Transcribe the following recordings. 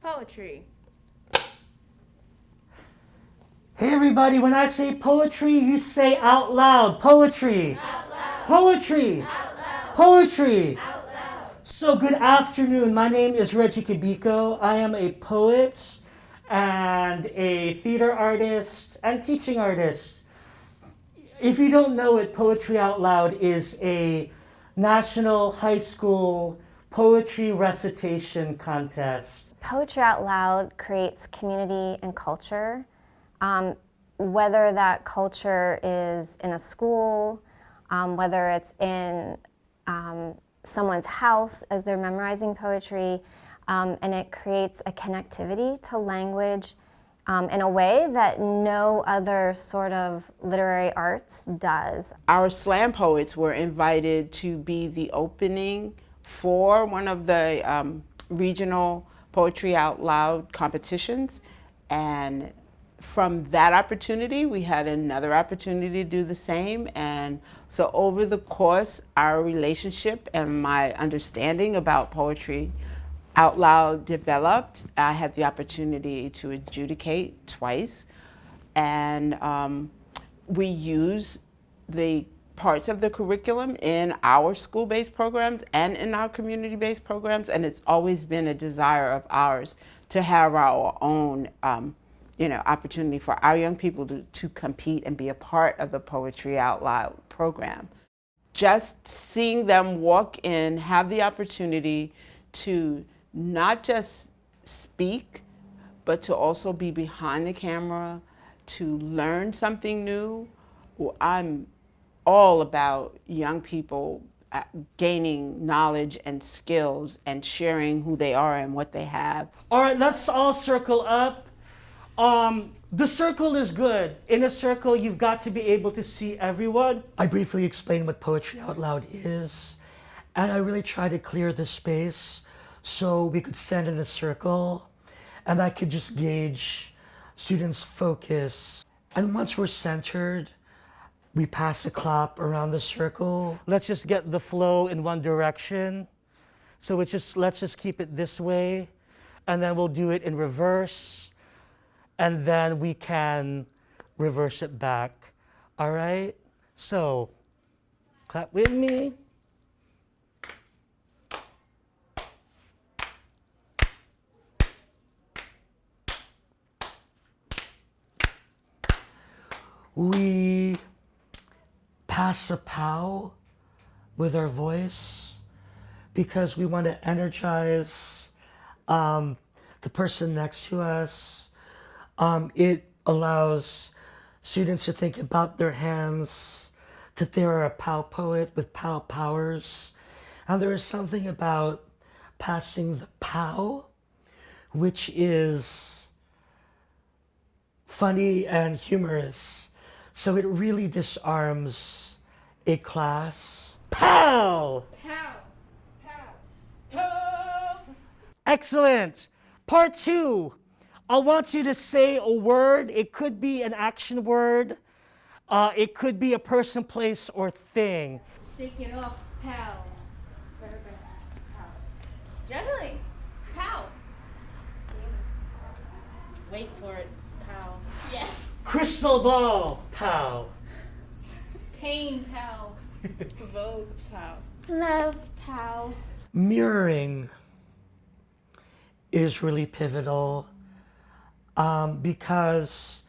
Poetry. Hey everybody, when I say poetry, you say out loud. Poetry. Out loud. Poetry. Out loud. Poetry. Out loud. So good afternoon. My name is Regie Cabico. I am a poet and a theater artist and teaching artist. If you don't know it, Poetry Out Loud is a national high school poetry recitation contest. Poetry Out Loud creates community and culture, whether that culture is in a school, whether it's in someone's house as they're memorizing poetry, and it creates a connectivity to language in a way that no other sort of literary arts does. Our slam poets were invited to be the opening for one of the regional Poetry Out Loud competitions, and from that opportunity we had another opportunity to do the same. And so over the course, our relationship and my understanding about Poetry Out Loud developed. I had the opportunity to adjudicate twice, and we use the parts of the curriculum in our school-based programs and in our community-based programs, and it's always been a desire of ours to have our own opportunity for our young people to compete and be a part of the Poetry Out Loud program. Just seeing them walk in, have the opportunity to not just speak, but to also be behind the camera, to learn something new. Well, I'm all about young people gaining knowledge and skills and sharing who they are and what they have. All right, let's all circle up. The circle is good. In a circle, you've got to be able to see everyone. I briefly explained what Poetry Out Loud is, and I really try to clear the space so we could stand in a circle and I could just gauge students' focus. And once we're centered, we pass a clap around the circle. Let's just get the flow in one direction. So let's just keep it this way, and then we'll do it in reverse, and then we can reverse it back. All right? So, clap with me. We pass a pow with our voice because we want to energize the person next to us. It allows students to think about their hands, that they are a pow poet with pow powers. And there is something about passing the pow, which is funny and humorous. So it really disarms a class. Pow! Pow. Pow. Pow. Excellent. Part 2. I want you to say a word. It could be an action word. It could be a person, place, or thing. Shake it off. Pow. Very best. Pow. Juggling. Pow. Wait for it. Pow. Yes. Crystal ball. Pow. Pain. Pow. Vogue. Pow. Love. Pow. Mirroring is really pivotal because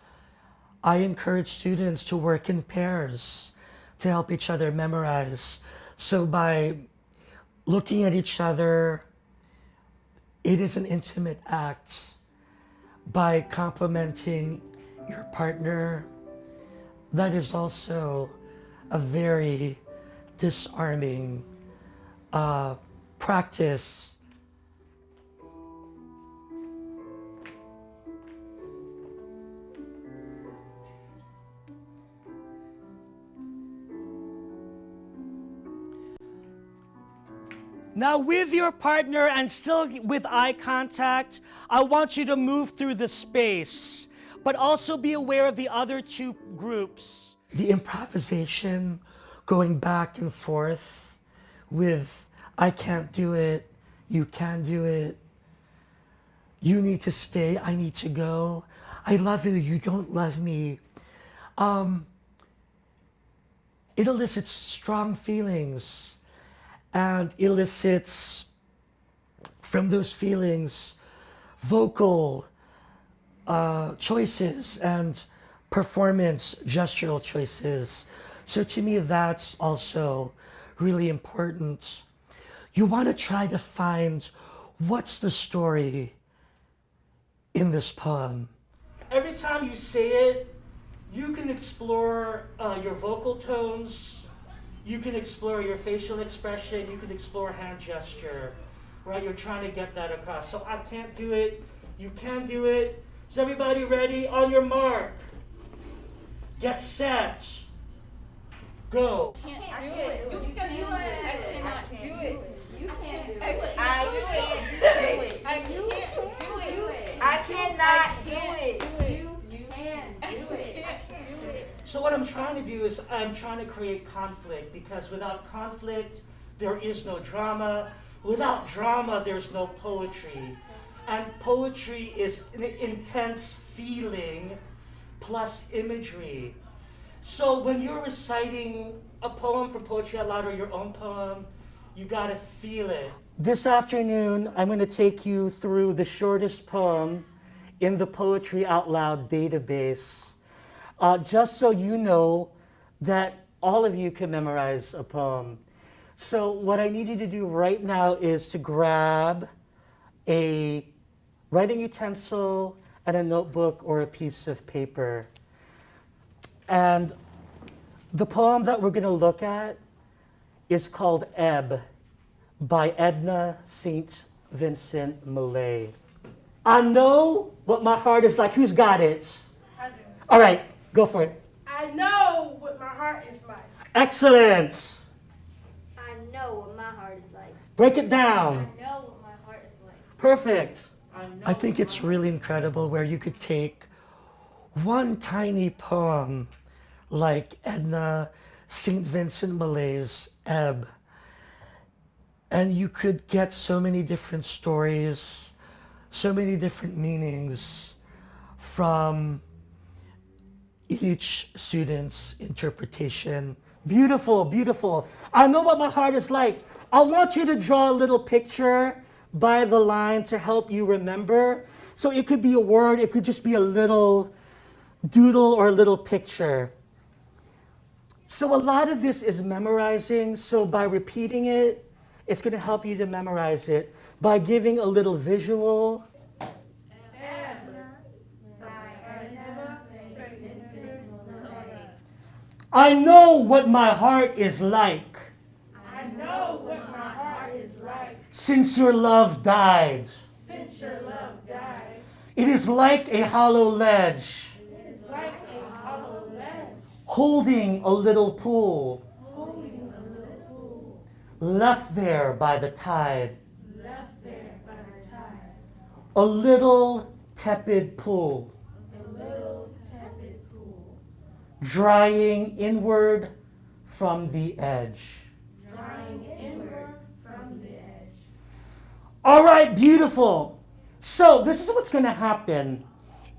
I encourage students to work in pairs to help each other memorize. So by looking at each other, it is an intimate act. By complimenting your partner, that is also a very disarming practice. Now with your partner and still with eye contact, I want you to move through the space, but also be aware of the other two groups. The improvisation, going back and forth with I can't do it, you can do it, You need to stay, I need to go. I love you, you don't love me. It elicits strong feelings and elicits from those feelings vocal choices and performance gestural choices. So to me, that's also really important. You want to try to find what's the story in this poem. Every time you say it, you can explore your vocal tones, you can explore your facial expression, you can explore hand gesture, right? You're trying to get that across. So I can't do it, you can do it. Is everybody ready? On your mark, get set, go. Can't do it. You can do it. I cannot do it. You can't do it. I can't do it. I can't do it. I cannot do it. You can do it. So what I'm trying to do is I'm trying to create conflict, because without conflict, there is no drama. Without drama, there's no poetry. And poetry is an intense feeling plus imagery. So when you're reciting a poem from Poetry Out Loud or your own poem, you gotta feel it. This afternoon, I'm gonna take you through the shortest poem in the Poetry Out Loud database, just so you know that all of you can memorize a poem. So what I need you to do right now is to grab a writing utensil and a notebook or a piece of paper. And the poem that we're going to look at is called Ebb by Edna St. Vincent Millay. I know what my heart is like. Who's got it? I do. All right, go for it. I know what my heart is like. Excellent. I know what my heart is like. Break it I down. know what my heart is like. Perfect. I think it's really incredible where you could take one tiny poem like Edna St. Vincent Millay's Ebb, and you could get so many different stories, so many different meanings from each student's interpretation. Beautiful, beautiful. I know what my heart is like. I want you to draw a little picture by the line to help you remember. So it could be a word, it could just be a little doodle or a little picture. So a lot of this is memorizing. So by repeating it, it's going to help you to memorize it. By giving a little visual. I know what my heart is like. I know what my heart is like. Since your love died. Since your love died. It is like a hollow ledge. It is like a hollow ledge. Holding a little pool. Holding a little pool. Left there by the tide. Left there by the tide. A little tepid pool. A little tepid pool. Drying inward from the edge. Drying inward from the edge. All right, beautiful. So this is what's going to happen.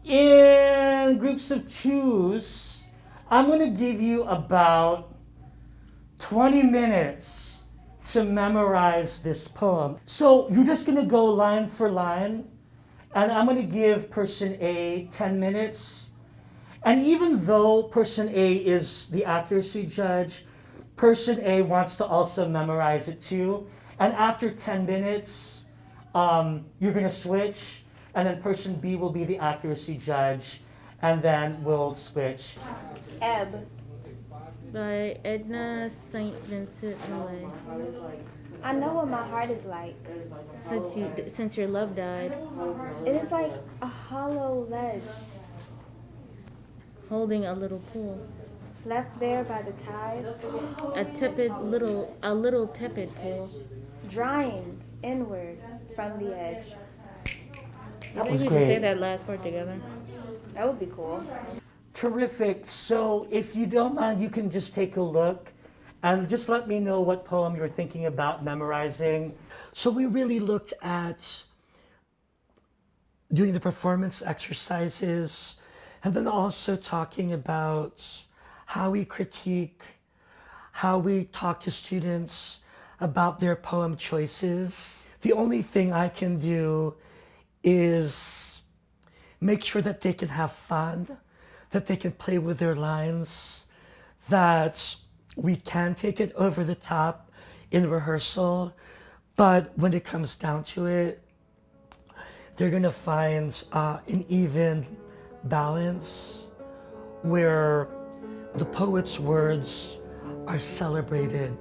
In groups of twos, I'm going to give you about 20 minutes to memorize this poem. So you're just going to go line for line, and I'm going to give person A 10 minutes. And even though person A is the accuracy judge, person A wants to also memorize it too. And after 10 minutes, you're going to switch, and then person B will be the accuracy judge, and then we'll switch. Ebb. By Edna St. Vincent Millay. I know what my heart is like. Since your love died, It is like a hollow ledge, holding a little pool, left there by the tide, a little tepid pool. drying inward from the edge. That Maybe was we can say great. that last word together. That would be cool. Terrific. So if you don't mind, you can just take a look and just let me know what poem you're thinking about memorizing. So we really looked at doing the performance exercises, and then also talking about how we critique, how we talk to students about their poem choices. The only thing I can do is make sure that they can have fun, that they can play with their lines, that we can take it over the top in rehearsal, but when it comes down to it, they're gonna find an even balance where the poet's words are celebrated